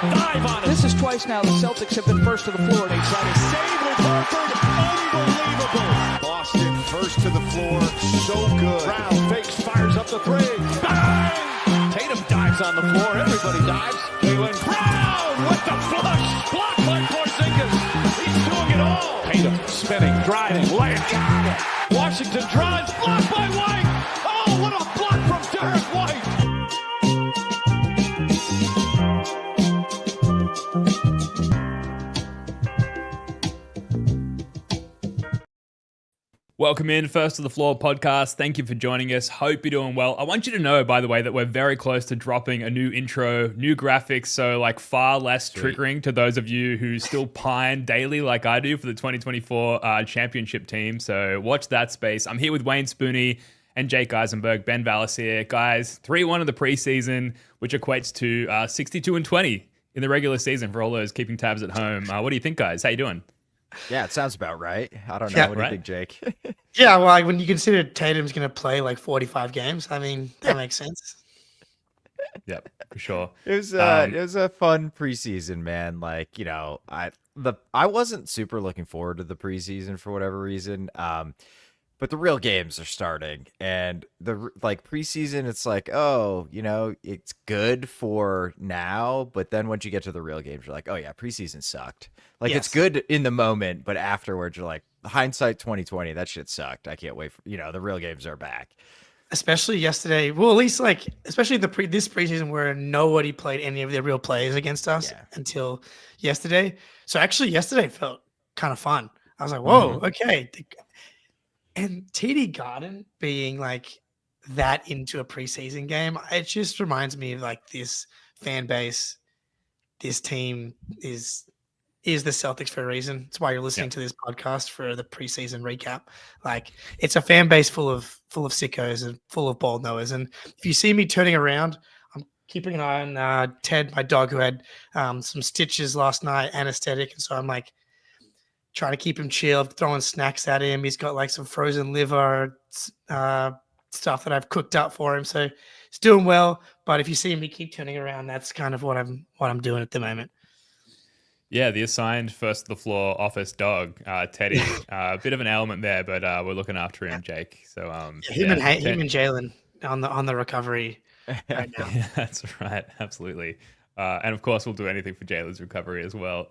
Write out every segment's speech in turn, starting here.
Dive on it. This is twice now the Celtics have been first to the floor. They try to Save with Horford. Unbelievable. Boston first to the floor. So good. Brown fakes, fires up the three. Bang! Tatum dives on the floor. Everybody dives. Jaylen Brown with the flush. Blocked by Porzingis. He's doing it all. Tatum spinning, driving, layup. Got it. Washington drives. Blocked by White. Oh, what a block from Derrick White. Welcome in, First to the Floor podcast. Thank you for joining us. Hope you're doing well. I want you to know, by the way, that we're very close to dropping a new intro, new graphics, so like far less triggering to those of you who still pine daily like I do for the 2024 championship team. So watch that space. I'm here with Wayne Spooney and Jake Eisenberg, Ben Vallis here. Guys, 3-1 in the preseason, which equates to 62-20 in the regular season for all those keeping tabs at home. What do you think, guys? How you doing? Yeah, it sounds about right. I don't know. Yeah, what do you think, Jake? Yeah, well, when you consider Tatum's going to play like 45 games, I mean, that makes sense. Yep, for sure. It was a fun preseason, man. Like, you know, I wasn't super looking forward to the preseason for whatever reason. But the real games are starting, and the preseason, it's like, oh, you know, it's good for now, but then once you get to the real games, you're like, oh yeah, preseason sucked. Like, It's good in the moment, but afterwards, you're like, hindsight 2020, that shit sucked. I can't wait for, the real games are back. Especially yesterday. Well, at least especially this preseason where nobody played any of their real players against us until yesterday. So actually, yesterday felt kind of fun. I was like, whoa, okay. And TD Garden being like that into a preseason game, it just reminds me of like this fan base, this team is the Celtics for a reason. It's why you're listening to this podcast for the preseason recap. Like, it's a fan base full of sickos and full of ball knowers. And if you see me turning around, I'm keeping an eye on Ted, my dog, who had some stitches last night, anesthetic, and so I'm like trying to keep him chill, throwing snacks at him. He's got like some frozen liver stuff that I've cooked up for him. So he's doing well. But if you see me keep turning around, that's kind of what I'm doing at the moment. Yeah, the assigned first to the floor office dog, Teddy. A bit of an ailment there, but we're looking after him, Jake. So him and Jalen on the recovery right now. Yeah, that's right, absolutely. And of course, we'll do anything for Jalen's recovery as well.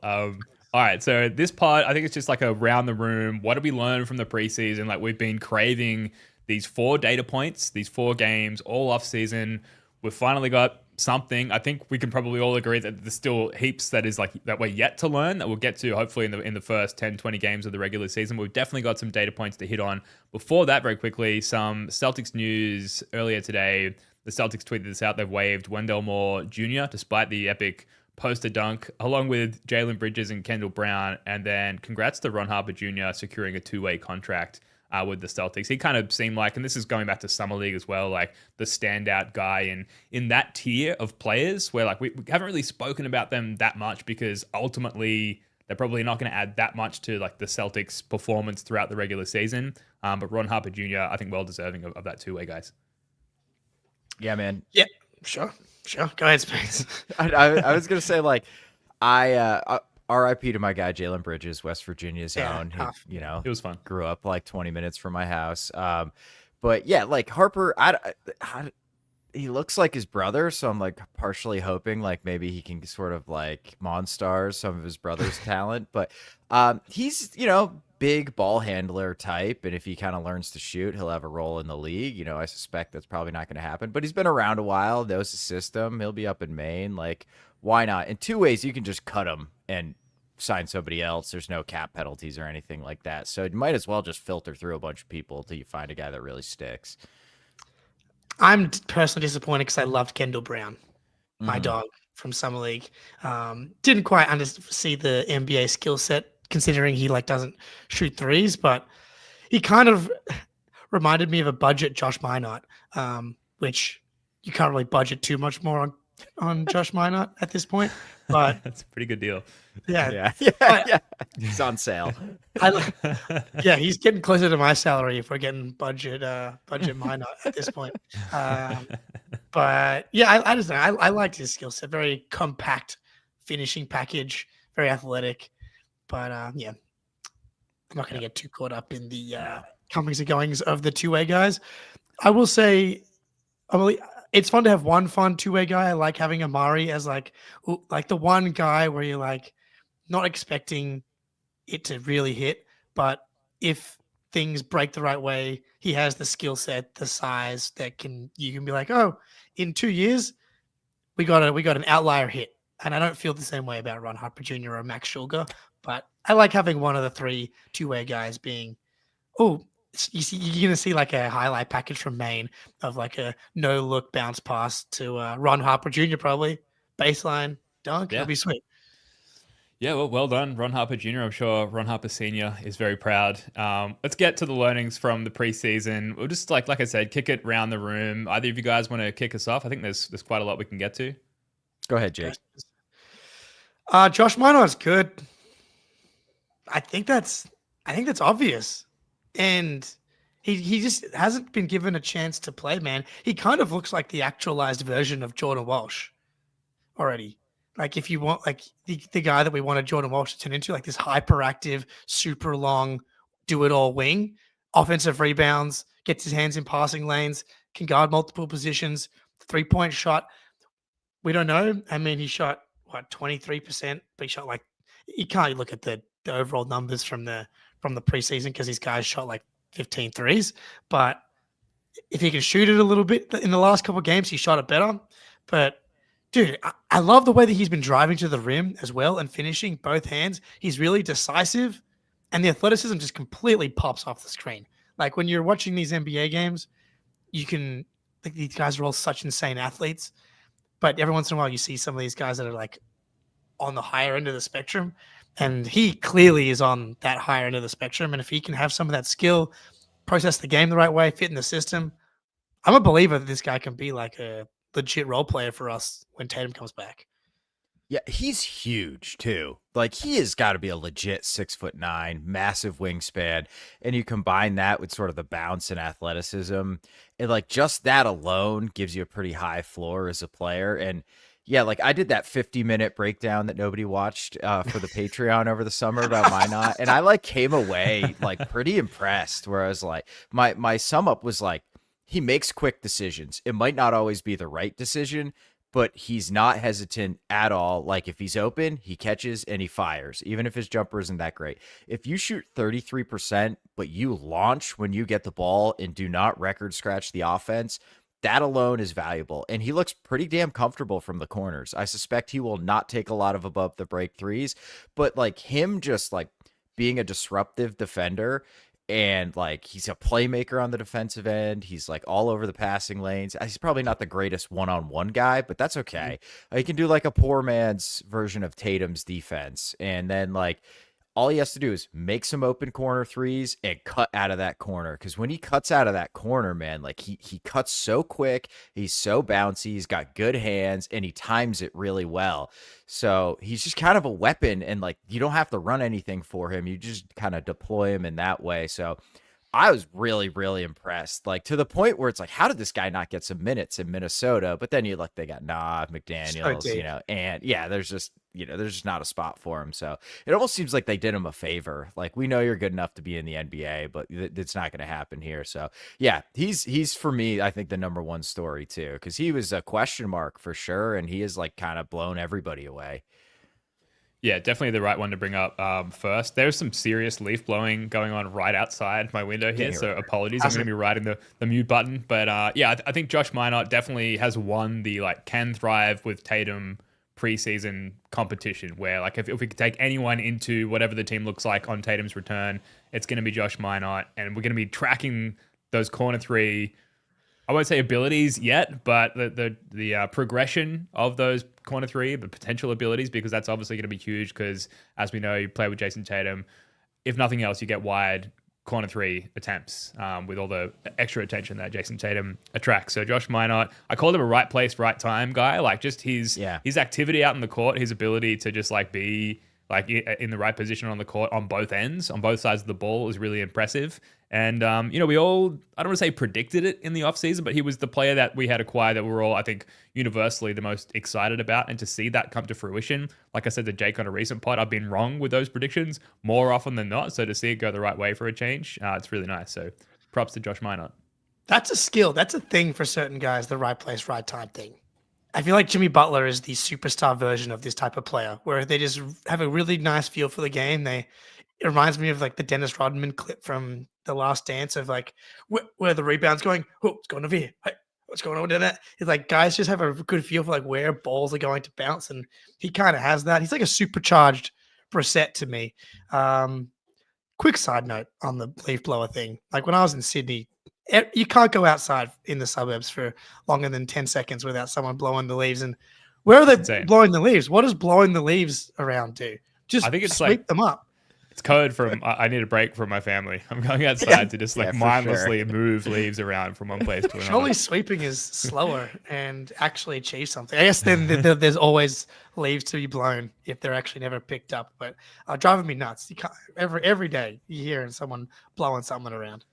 All right, so this part, I think it's just like a round the room. What did we learn from the preseason? Like, we've been craving these 4 data points, these 4 games all off season. We've finally got something. I think we can probably all agree that there's still heaps that we're yet to learn, that we'll get to hopefully in the first 10, 20 games of the regular season. We've definitely got some data points to hit on. Before that, very quickly, some Celtics news earlier today. The Celtics tweeted this out. They've waived Wendell Moore Jr. despite the epic poster dunk, along with Jalen Bridges and Kendall Brown. And then congrats to Ron Harper Jr. securing a 2-way contract with the Celtics. He kind of seemed like, and this is going back to Summer League as well, like the standout guy in that tier of players where like we haven't really spoken about them that much because ultimately they're probably not going to add that much to like the Celtics' performance throughout the regular season. But Ron Harper Jr., I think well deserving of that 2-way, guys. Yeah, man. Yeah, sure. Go ahead, Spence. I was gonna say, like, R.I.P. to my guy Jalen Bridges, West Virginia's own. He, it was fun. Grew up like 20 minutes from my house. But yeah, like Harper, he looks like his brother, so I'm like partially hoping like maybe he can sort of like monster some of his brother's talent. But he's big ball handler type, and if he kind of learns to shoot, he'll have a role in the league. I suspect that's probably not going to happen, but he's been around a while, knows the system. He'll be up in Maine. Like, why not? In 2 ways, you can just cut him and sign somebody else. There's no cap penalties or anything like that, so it might as well just filter through a bunch of people until you find a guy that really sticks. I'm personally disappointed because I loved Kendall Brown, my dog from Summer League. Didn't quite see the NBA skill set, considering he like doesn't shoot threes, but he kind of reminded me of a budget Josh Minot, which you can't really budget too much more on Josh Minot at this point. But that's a pretty good deal. Yeah. He's on sale. He's getting closer to my salary if we're getting budget Minot at this point. But yeah, I just know I liked his skill set. Very compact finishing package, very athletic. But yeah, I'm not going to get too caught up in the comings and goings of the two-way guys. I will say, it's fun to have one fun two-way guy. I like having Amari as like the one guy where you're like not expecting it to really hit, but if things break the right way, he has the skill set, the size that you can be like, oh, in 2 years, we got an outlier hit. And I don't feel the same way about Ron Harper Jr. or Max Schulger, but I like having one of the 3 two-way guys being, you're going to see like a highlight package from Maine of like a no-look bounce pass to Ron Harper Jr. probably, baseline dunk. Yeah. It'll be sweet. Yeah, well done, Ron Harper Jr. I'm sure Ron Harper Sr. is very proud. Let's get to the learnings from the preseason. We'll just, like I said, kick it round the room. Either of you guys want to kick us off? I think there's quite a lot we can get to. Go ahead, Jake. Josh Minor's good. I think that's obvious. And he just hasn't been given a chance to play, man. He kind of looks like the actualized version of Jordan Walsh already. Like if you want like the guy that we wanted Jordan Walsh to turn into, like this hyperactive, super long, do-it-all wing, offensive rebounds, gets his hands in passing lanes, can guard multiple positions, 3-point shot. We don't know. I mean, he shot 23%, but he shot like, you can't look at the overall numbers from the preseason because these guys shot like 15 threes. But if he can shoot it a little bit in the last couple of games, he shot it better. But dude, I love the way that he's been driving to the rim as well and finishing both hands. He's really decisive, and the athleticism just completely pops off the screen. Like when you're watching these NBA games, you can think these guys are all such insane athletes. But every once in a while, you see some of these guys that are like on the higher end of the spectrum. And he clearly is on that higher end of the spectrum. And if he can have some of that skill, process the game the right way, fit in the system, I'm a believer that this guy can be like a legit role player for us when Tatum comes back. Yeah, he's huge too. Like he has got to be a legit 6'9", massive wingspan, and you combine that with sort of the bounce and athleticism, and like just that alone gives you a pretty high floor as a player. And yeah, like I did that 50-minute breakdown that nobody watched for the Patreon over the summer about Minot, and I like came away like pretty impressed. Where I was like, my sum up was like, he makes quick decisions. It might not always be the right decision, but he's not hesitant at all. Like if he's open, he catches and he fires, even if his jumper isn't that great. If you shoot 33%, but you launch when you get the ball and do not record scratch the offense, that alone is valuable. And he looks pretty damn comfortable from the corners. I suspect he will not take a lot of above the break threes, but like him just like being a disruptive defender, and like he's a playmaker on the defensive end. He's like all over the passing lanes. He's probably not the greatest one-on-one guy, but that's okay. He can do like a poor man's version of Tatum's defense. And then like all he has to do is make some open corner threes and cut out of that corner. Because when he cuts out of that corner, man, like he cuts so quick. He's so bouncy. He's got good hands and he times it really well. So he's just kind of a weapon, and like you don't have to run anything for him. You just kind of deploy him in that way. So I was really, really impressed, like to the point where it's like, how did this guy not get some minutes in Minnesota? But then you look, they got McDaniels, you know, and yeah, there's just not a spot for him. So it almost seems like they did him a favor. Like, we know you're good enough to be in the NBA, but it's not going to happen here. So yeah, he's for me, I think the number one story too, because he was a question mark for sure, and he has like kind of blown everybody away. Yeah, definitely the right one to bring up first. There's some serious leaf blowing going on right outside my window here, so apologies. I'm going to be riding the mute button. But yeah, I think Josh Minot definitely has won the like can thrive with Tatum preseason competition, where like if we could take anyone into whatever the team looks like on Tatum's return, it's going to be Josh Minot, and we're going to be tracking those corner three, I won't say abilities yet, but the progression of those corner three, the potential abilities, because that's obviously going to be huge, because as we know, you play with Jason Tatum, if nothing else, you get wide corner three attempts with all the extra attention that Jason Tatum attracts. So Josh Minot, I called him a right place, right time guy, like just his activity out in the court, his ability to just like be like in the right position on the court on both ends, on both sides of the ball is really impressive. And, we all, I don't want to say predicted it in the offseason, but he was the player that we had acquired that we were all, I think, universally the most excited about. And to see that come to fruition, like I said to Jake on a recent pod, I've been wrong with those predictions more often than not. So to see it go the right way for a change, it's really nice. So props to Josh Minot. That's a skill. That's a thing for certain guys, the right place, right time thing. I feel like Jimmy Butler is the superstar version of this type of player where they just have a really nice feel for the game. It reminds me of like the Dennis Rodman clip from The Last Dance of like where the rebound's going. Oh, it's going over here. Hey, what's going on with that? It's like guys just have a good feel for like where balls are going to bounce, and he kind of has that. He's like a supercharged Brissett to me. Quick side note on the leaf blower thing. Like when I was in Sydney, you can't go outside in the suburbs for longer than 10 seconds without someone blowing the leaves. And where are they blowing the leaves? What does blowing the leaves around do? Just I think it's sweep them up. It's code from I need a break from my family. I'm going outside to just mindlessly move leaves around from one place to another. Surely sweeping is slower and actually achieve something. I guess then there's always leaves to be blown if they're actually never picked up. But driving me nuts. You can't, every day you hear someone blowing something around.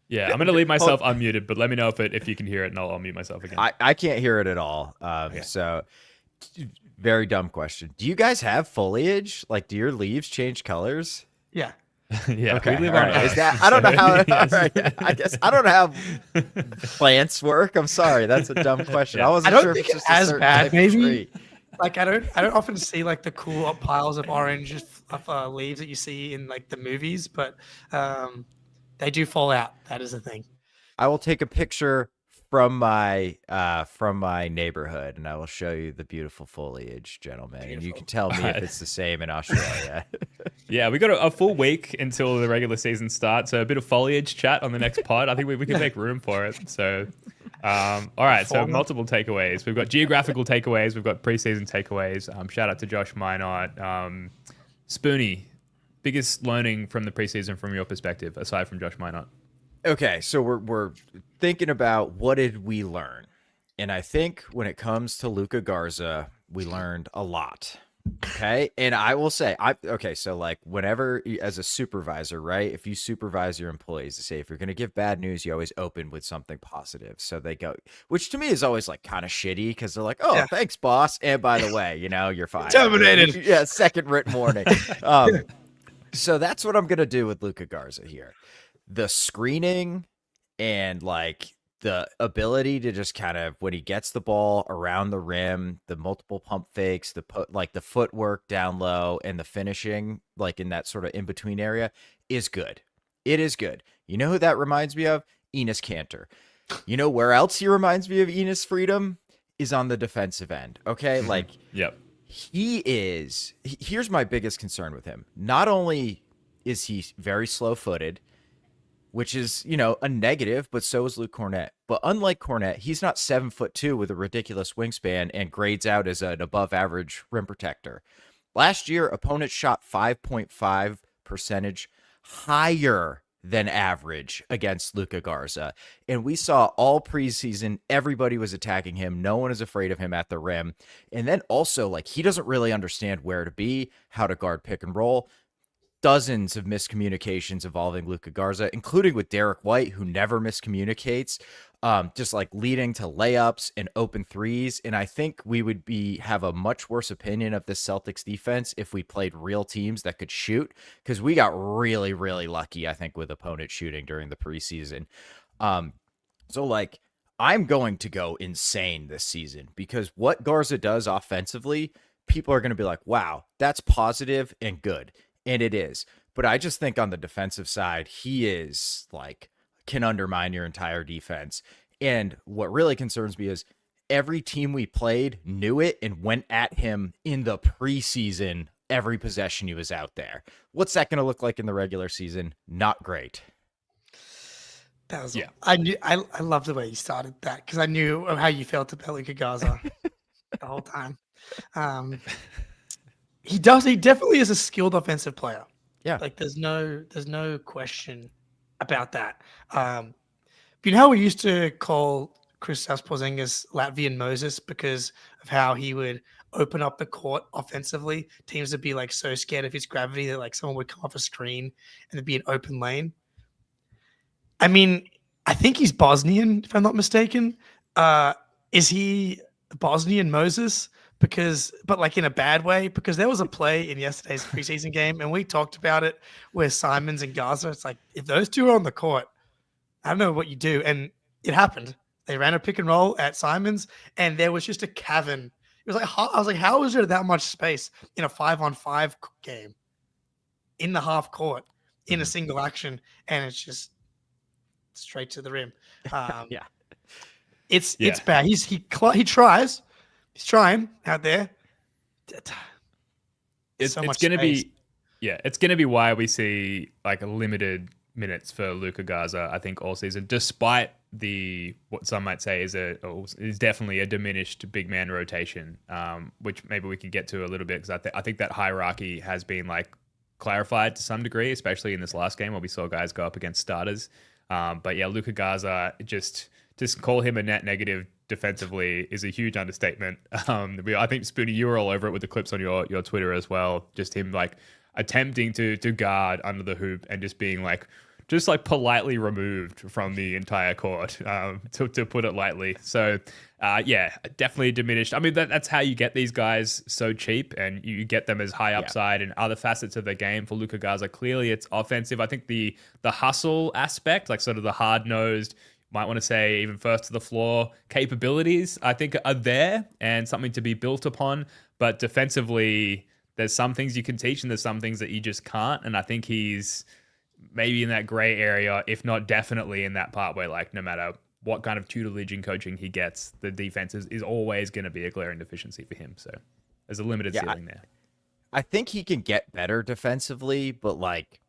Yeah, I'm going to leave myself unmuted, but let me know if you can hear it, and I'll mute myself again. I can't hear it at all. So, very dumb question. Do you guys have foliage? Like, do your leaves change colors? Yeah. Yeah. Okay. We live All on right. Earth. I don't know how. Yes. All right, I guess I don't know how plants work. I'm sorry. That's a dumb question. I wasn't don't sure think if it's it's just a as certain bad, type of maybe. tree. Like I don't often see like the cool piles of orange of leaves that you see in like the movies, but they do fall out. That is a thing. I will take a picture from my neighborhood, and I will show you the beautiful foliage, gentlemen. And you can tell me if it's the same in Australia. Yeah, we got a full week until the regular season starts. So a bit of foliage chat on the next pod. I think we can make room for it. So, all right. So multiple takeaways. We've got geographical takeaways. We've got preseason takeaways. Shout out to Josh Minot. Spoonie, biggest learning from the preseason from your perspective, aside from Josh Minot. Okay, so we're thinking about what did we learn, and I think when it comes to Luka Garza, we learned a lot. Okay, and I will say, so like whenever as a supervisor, right? If you supervise your employees, to say if you're going to give bad news, you always open with something positive. So they go, which to me is always like kind of shitty because they're like, "Oh, thanks, boss," and by the way, you're fine. Terminated. Yeah, second written warning. So that's what I'm going to do with Luka Garza here. The screening and like the ability to just kind of when he gets the ball around the rim, the multiple pump fakes, the footwork down low and the finishing like in that sort of in between area is good. It is good. You know who that reminds me of? Enes Kanter. You know where else he reminds me of Enes Freedom is on the defensive end. Okay. Like, yep. Here's my biggest concern with him. Not only is he very slow footed, which is, a negative, but so is Luke Cornett. But unlike Cornett, he's not 7'2" with a ridiculous wingspan and grades out as an above average rim protector. Last year, opponents shot 5.5% higher than average against Luka Garza. And we saw all preseason, everybody was attacking him. No one is afraid of him at the rim. And then also, like, he doesn't really understand where to be, how to guard pick and roll. Dozens of miscommunications involving Luka Garza, including with Derrick White, who never miscommunicates, just like leading to layups and open threes. And I think we would have a much worse opinion of the Celtics defense if we played real teams that could shoot, because we got really, really lucky, I think, with opponent shooting during the preseason. So like, I'm going to go insane this season because what Garza does offensively, people are going to be like, wow, that's positive and good. And it is. But I just think on the defensive side, he is like can undermine your entire defense. And what really concerns me is every team we played knew it and went at him in the preseason every possession he was out there. What's that going to look like in the regular season? Not great. That was I love the way you started that because I knew how you felt about Luka Garza the whole time. He definitely is a skilled offensive player. Yeah. Like there's no question about that. You know how we used to call Kristaps Porzingis Latvian Moses because of how he would open up the court offensively. Teams would be like so scared of his gravity that like someone would come off a screen and there'd be an open lane. I mean, I think he's Bosnian, if I'm not mistaken. Is he Bosnian Moses? But like in a bad way, because there was a play in yesterday's preseason game, and we talked about it where Simons and Garza, it's like, if those two are on the court, I don't know what you do. And it happened. They ran a pick and roll at Simons, and there was just a cavern. It was like, I was like, how is there that much space in a 5-on-5 game in the half court in a single action? And it's just straight to the rim. Yeah. It's bad. He tries. He's trying out there. It's going to be, it's going to be why we see like limited minutes for Luka Garza, I think, all season, despite what some might say is definitely a diminished big man rotation, which maybe we could get to a little bit, because I think that hierarchy has been like clarified to some degree, especially in this last game where we saw guys go up against starters. But yeah, Luka Garza, just call him a net negative defensively is a huge understatement. I think, Spoonie, you were all over it with the clips on your Twitter as well. Just him like attempting to guard under the hoop and just being like politely removed from the entire court, to put it lightly. So definitely diminished. I mean, that's how you get these guys so cheap, and you get them as high upside and other facets of the game. For Luka Garza, clearly it's offensive. I think the hustle aspect, like sort of the hard-nosed, might want to say even first to the floor capabilities, I think are there and something to be built upon. But defensively, there's some things you can teach and there's some things that you just can't. And I think he's maybe in that gray area, if not definitely in that part where, like, no matter what kind of tutelage and coaching he gets, the defense is always going to be a glaring deficiency for him. So there's a limited ceiling there. I think he can get better defensively, but like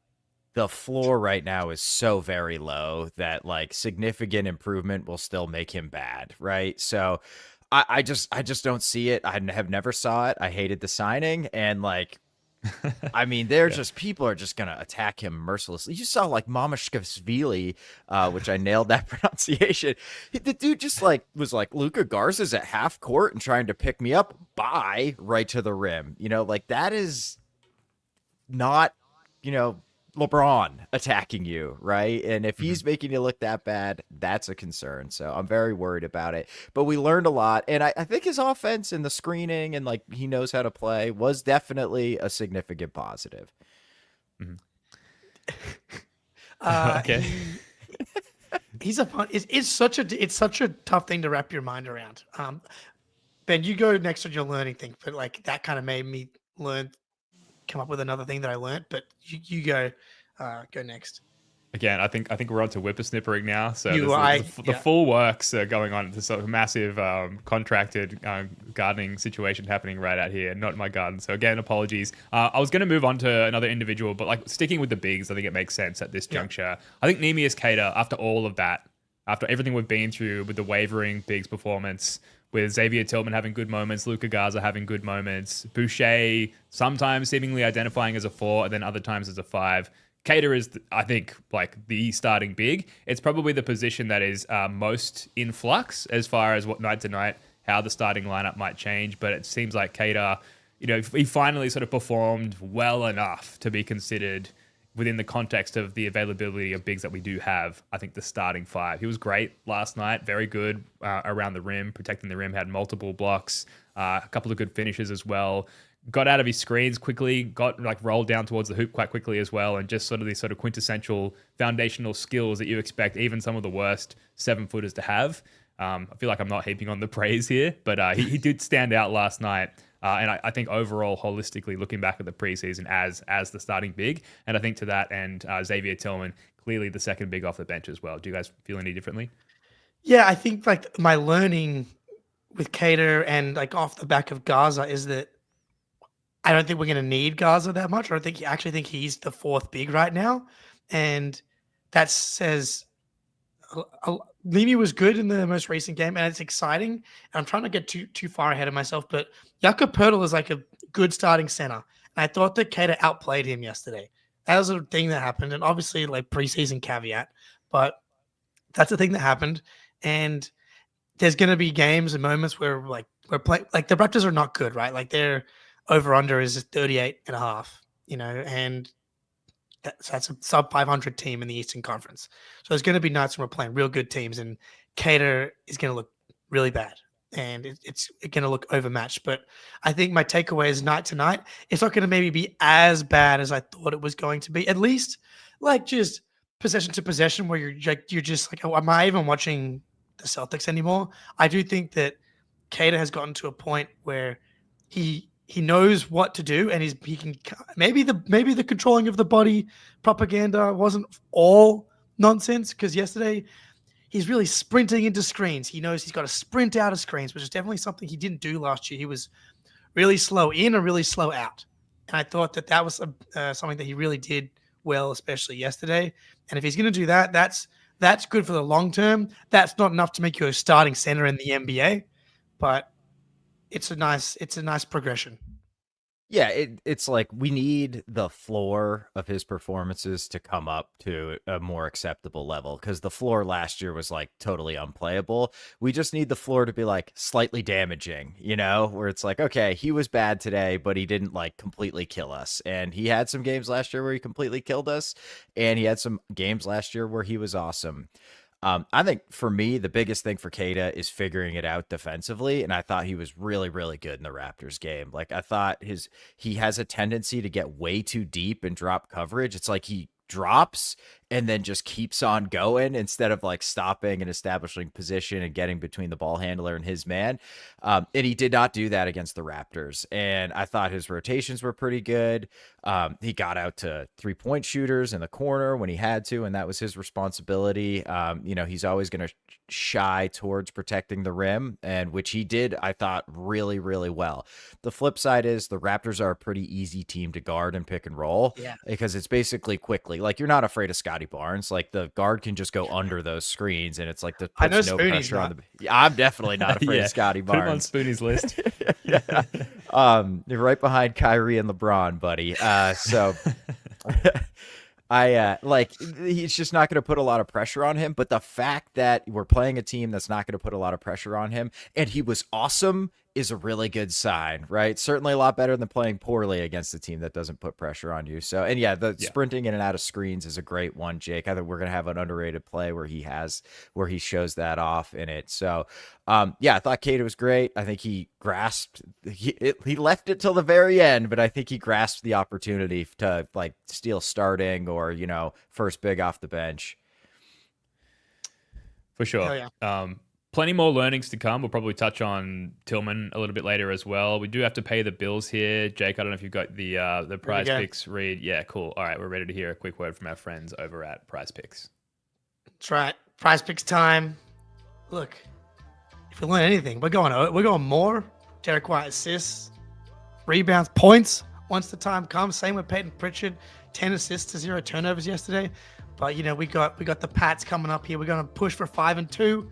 the floor right now is so very low that like significant improvement will still make him bad, right? So I just don't see it. I have never saw it. I hated the signing, and like, I mean, people are just gonna attack him mercilessly. You saw like Mamashkashvili, which I nailed that pronunciation. The dude just like was like, Luka Garza's at half court and trying to pick me up, right to the rim. You know, like that is not, LeBron attacking you, right? And if he's making you look that bad, that's a concern. So I'm very worried about it. But we learned a lot, and I think his offense and the screening and like he knows how to play was definitely a significant positive. Okay. It's such a tough thing to wrap your mind around. Ben, you go next on your learning thing, but like that kind of made me come up with another thing that I learned, but you go next. Again, I think we're on to whippersnippering now. So the full works are going on. This sort of massive contracted gardening situation happening right out here, not in my garden. So again, apologies. I was going to move on to another individual, but like sticking with the bigs, I think it makes sense at this juncture. I think Neemias Queta, after all of that, after everything we've been through with the wavering bigs performance, with Xavier Tillman having good moments, Luka Garza having good moments, Boucher sometimes seemingly identifying as a 4 and then other times as a 5. Queta is, I think, like the starting big. It's probably the position that is most in flux as far as what night to night, how the starting lineup might change. But it seems like Queta, he finally sort of performed well enough to be considered within the context of the availability of bigs that we do have. I think the starting 5. He was great last night, very good around the rim, protecting the rim, had multiple blocks, a couple of good finishes as well. Got out of his screens quickly, got like rolled down towards the hoop quite quickly as well, and just sort of these sort of quintessential foundational skills that you expect even some of the worst 7-footers to have. I feel like I'm not heaping on the praise here, but he did stand out last night. And I think overall, holistically, looking back at the preseason as the starting big, and I think to that end, Xavier Tillman, clearly the second big off the bench as well. Do you guys feel any differently? Yeah, I think like my learning with Queta and like off the back of Garza is that I don't think we're going to need Garza that much. I actually think he's the 4th big right now. And that says Levy was good in the most recent game, and it's exciting. And I'm trying to get too far ahead of myself, but Jakob Poeltl is like a good starting center. And I thought that Queta outplayed him yesterday. That was a thing that happened, and obviously like preseason caveat, but that's the thing that happened. And there's going to be games and moments where like we're playing, like the Raptors are not good, right? Like their over under is 38.5, and that's a sub 500 team in the Eastern Conference. So there's going to be nights when we're playing real good teams, and Queta is going to look really bad, and it's going to look overmatched. But I think my takeaway is night to night, it's not going to maybe be as bad as I thought it was going to be. At least, like just possession to possession, where you're just like, oh, am I even watching the Celtics anymore? I do think that Queta has gotten to a point where he knows what to do, and he can maybe the controlling of the body propaganda wasn't all nonsense, because yesterday he's really sprinting into screens. He knows he's got to sprint out of screens, which is definitely something he didn't do last year. He was really slow in and really slow out, and I thought that was something that he really did well, especially yesterday. And if he's going to do that, that's good for the long term. That's not enough to make you a starting center in the NBA, but it's a nice progression. Yeah, it's like we need the floor of his performances to come up to a more acceptable level, because the floor last year was like totally unplayable. We just need the floor to be like slightly damaging, where it's like, okay, he was bad today, but he didn't like completely kill us. And he had some games last year where he completely killed us, and he had some games last year where he was awesome. I think for me, the biggest thing for Queta is figuring it out defensively. And I thought he was really, really good in the Raptors game. Like I thought he has a tendency to get way too deep and drop coverage. It's like he drops and then just keeps on going instead of like stopping and establishing position and getting between the ball handler and his man. And he did not do that against the Raptors. And I thought his rotations were pretty good. He got out to 3-point shooters in the corner when he had to, and that was his responsibility. He's always going to shy towards protecting the rim, and which he did, I thought, really, really well. The flip side is the Raptors are a pretty easy team to guard and pick and roll, because it's basically quickly. Like, you're not afraid of Scotty Barnes. Like, the guard can just go under those screens, and it's like the puts no pressure on the. Yeah, I'm definitely not afraid of Scotty Barnes. Put him on Spoonie's list. You're right behind Kyrie and LeBron, buddy. So he's just not going to put a lot of pressure on him. But the fact that we're playing a team that's not going to put a lot of pressure on him, and he was awesome, is a really good sign, right? Certainly a lot better than playing poorly against a team that doesn't put pressure on you. So, and sprinting in and out of screens is a great one, Jake. I think we're going to have an underrated play where he shows that off in it. So, I thought Queta was great. I think he grasped, he left it till the very end, but I think he grasped the opportunity to like steal starting or, first big off the bench. For sure. Oh, yeah. Plenty more learnings to come. We'll probably touch on Tillman a little bit later as well. We do have to pay the bills here. Jake, I don't know if you've got the Prize Picks read. Yeah, cool. All right, we're ready to hear a quick word from our friends over at Prize Picks. That's right. Prize Picks time. Look, if we learn anything, we're going more. Derrick White assists, rebounds, points once the time comes. Same with Peyton Pritchard, 10 assists to 0 turnovers yesterday. But we got the Pats coming up here. We're going to push for 5-2.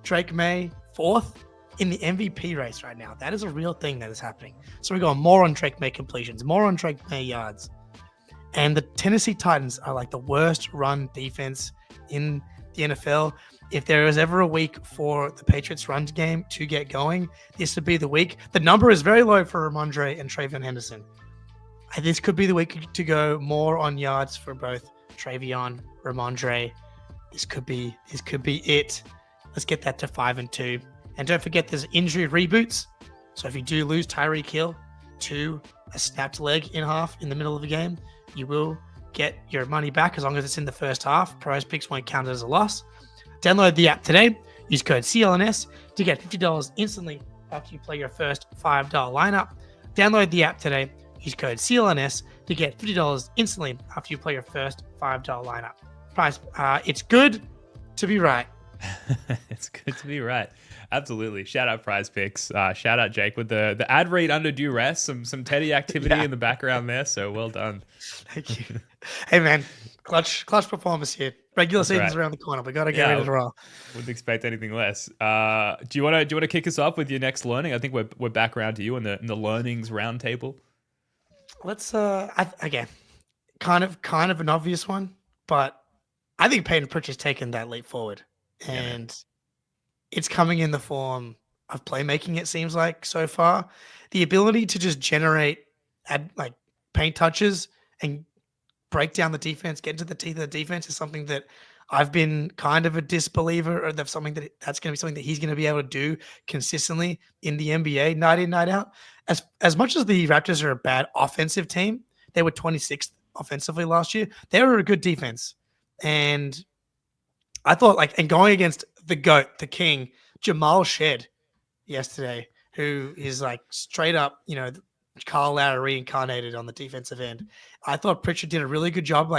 Drake May, 4th in the MVP race right now. That is a real thing that is happening. So we're going more on Drake May completions, more on Drake May yards. And the Tennessee Titans are like the worst run defense in the NFL. If there is ever a week for the Patriots run game to get going, this would be the week. The number is very low for Ramondre and Travion Henderson. This could be the week to go more on yards for both Travion, Ramondre. This could be it. Let's get that to 5-2. And don't forget there's injury reboots. So if you do lose Tyreek Hill to a snapped leg in half in the middle of the game, you will get your money back as long as it's in the first half. Prize Picks won't count it as a loss. Download the app today. Use code CLNS to get $50 instantly after you play your first $5 lineup. Download the app today. Use code CLNS to get $50 instantly after you play your first $5 lineup. It's good to be right. It's good to be right. Absolutely. Shout out Prize Picks. Shout out Jake with the ad read under duress. Some Teddy activity in the background there. So well done. Thank you. Hey man, clutch performance here. Regular season's around the corner. We got to get ready to roll. Wouldn't expect anything less. Do you want to kick us off with your next learning? I think we're back around to you in the learnings roundtable. Let's again, kind of an obvious one, but I think Peyton Pritchard's taken that leap forward. And it's coming in the form of playmaking, it seems like so far. The ability to just generate like paint touches and break down the defense, get into the teeth of the defense is something that I've been kind of a disbeliever, or that's going to be something that he's going to be able to do consistently in the NBA night in, night out. As much as the Raptors are a bad offensive team, they were 26th offensively last year. They were a good defense. And I thought and going against the GOAT, the king, Jamal Shed yesterday, who is straight up, Kyle Lowry reincarnated on the defensive end. I thought Pritchard did a really good job.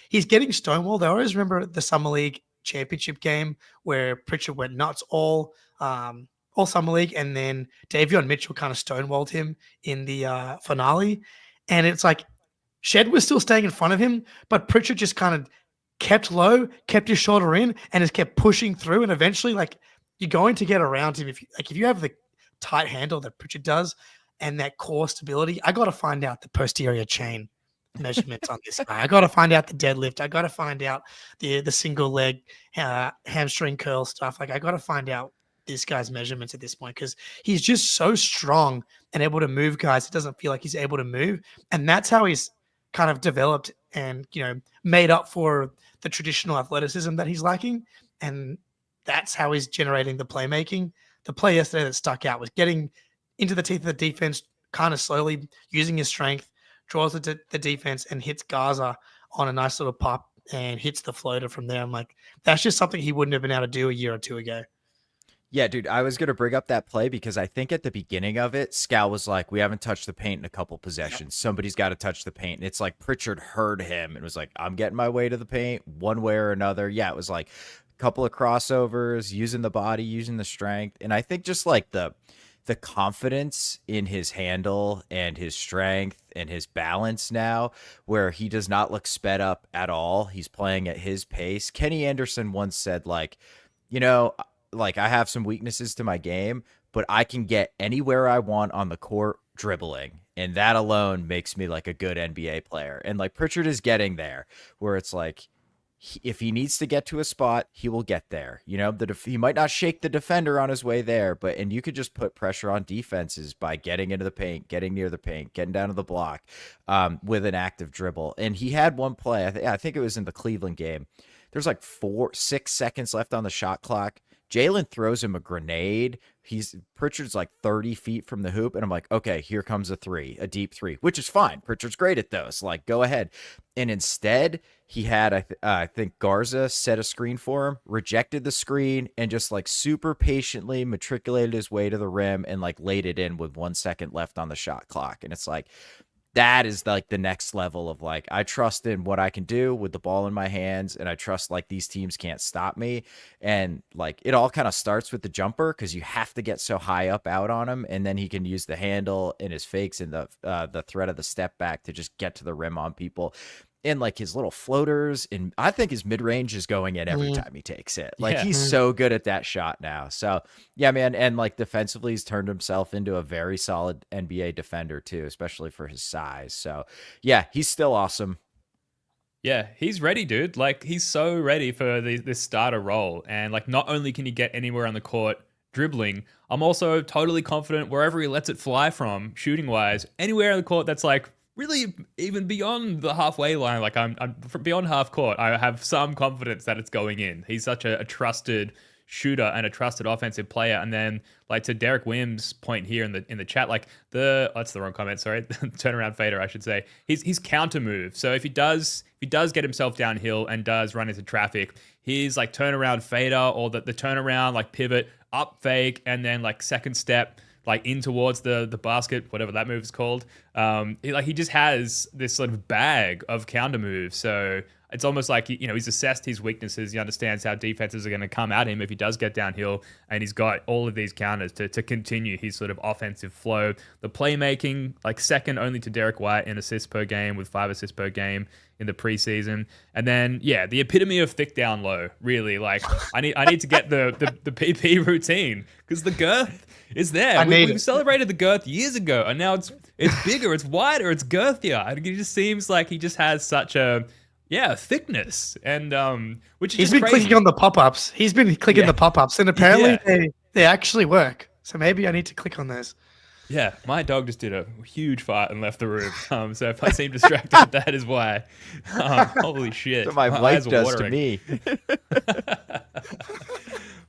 He's getting stonewalled. I always remember the Summer League championship game where Pritchard went nuts all Summer League, and then Davion Mitchell kind of stonewalled him in the finale. And it's Shed was still staying in front of him, but Pritchard just kind of kept low, kept his shoulder in, and just kept pushing through. And eventually, you're going to get around him if you have the tight handle that Pritchard does and that core stability. I got to find out the posterior chain measurements on this guy. I got to find out the deadlift. I got to find out the single leg hamstring curl stuff. I got to find out this guy's measurements at this point, because he's just so strong and able to move guys. It doesn't feel like he's able to move, and that's how he's kind of developed and made up for the traditional athleticism that he's lacking, and that's how he's generating the playmaking. The play yesterday that stuck out was getting into the teeth of the defense, kind of slowly using his strength, draws the defense and hits Garza on a nice little pop and hits the floater from there. I'm that's just something he wouldn't have been able to do a year or two ago. Yeah, dude, I was going to bring up that play because I think at the beginning of it, Scal was like, we haven't touched the paint in a couple possessions. Somebody's got to touch the paint. And it's Pritchard heard him and was like, I'm getting my way to the paint one way or another. Yeah, it was a couple of crossovers, using the body, using the strength. And I think just the confidence in his handle and his strength and his balance now, where he does not look sped up at all. He's playing at his pace. Kenny Anderson once said, I have some weaknesses to my game, but I can get anywhere I want on the court dribbling. And that alone makes me a good NBA player. And Pritchard is getting there, where it's if he needs to get to a spot, he will get there. He might not shake the defender on his way there, and you could just put pressure on defenses by getting into the paint, getting near the paint, getting down to the block with an active dribble. And he had one play, I think it was in the Cleveland game. There's 4-6 seconds left on the shot clock. Jalen throws him a grenade. Pritchard's 30 feet from the hoop. And I'm okay, here comes a deep three, which is fine. Pritchard's great at those. Go ahead. And instead he had, I think Garza set a screen for him, rejected the screen, and just super patiently matriculated his way to the rim and laid it in with 1 second left on the shot clock. And it's that is the next level of I trust in what I can do with the ball in my hands, and I trust these teams can't stop me. And it all kind of starts with the jumper, because you have to get so high up out on him, and then he can use the handle and his fakes and the threat of the step back to just get to the rim on people. And his little floaters, and I think his mid-range is going in every time he takes it. He's so good at that shot now. So yeah, man. And defensively, he's turned himself into a very solid NBA defender too, especially for his size. So yeah, he's still awesome. Yeah, he's ready, dude. He's so ready for this starter role. And not only can he get anywhere on the court dribbling, I'm also totally confident wherever he lets it fly from, shooting wise, anywhere on the court that's really even beyond the halfway line, I'm beyond half court, I have some confidence that it's going in. He's such a trusted shooter and a trusted offensive player. And then to Derek Wim's point here in the chat, that's the wrong comment, sorry, turnaround fader, I should say, his counter move. So if he does get himself downhill and does run into traffic, his turnaround fader, or the turnaround pivot up fake, and then second step in towards the basket, whatever that move is called. He just has this sort of bag of counter moves. So it's almost he's assessed his weaknesses. He understands how defenses are going to come at him if he does get downhill, and he's got all of these counters to continue his sort of offensive flow. The playmaking, second only to Derrick White in assists per game, with 5 assists per game in the preseason. And then, yeah, the epitome of thick down low, really. I need to get the PP routine, because the girth is there. We've celebrated the girth years ago, and now it's bigger, it's wider, it's girthier. It just seems like he just has such a Yeah, thickness, and which is He's just been crazy. clicking on the pop-ups. He's been clicking the pop-ups, and apparently they actually work. So maybe I need to click on those. Yeah, my dog just did a huge fart and left the room. So if I seem distracted, that is why. Holy shit! That's what my wife eyes are does watering. to me.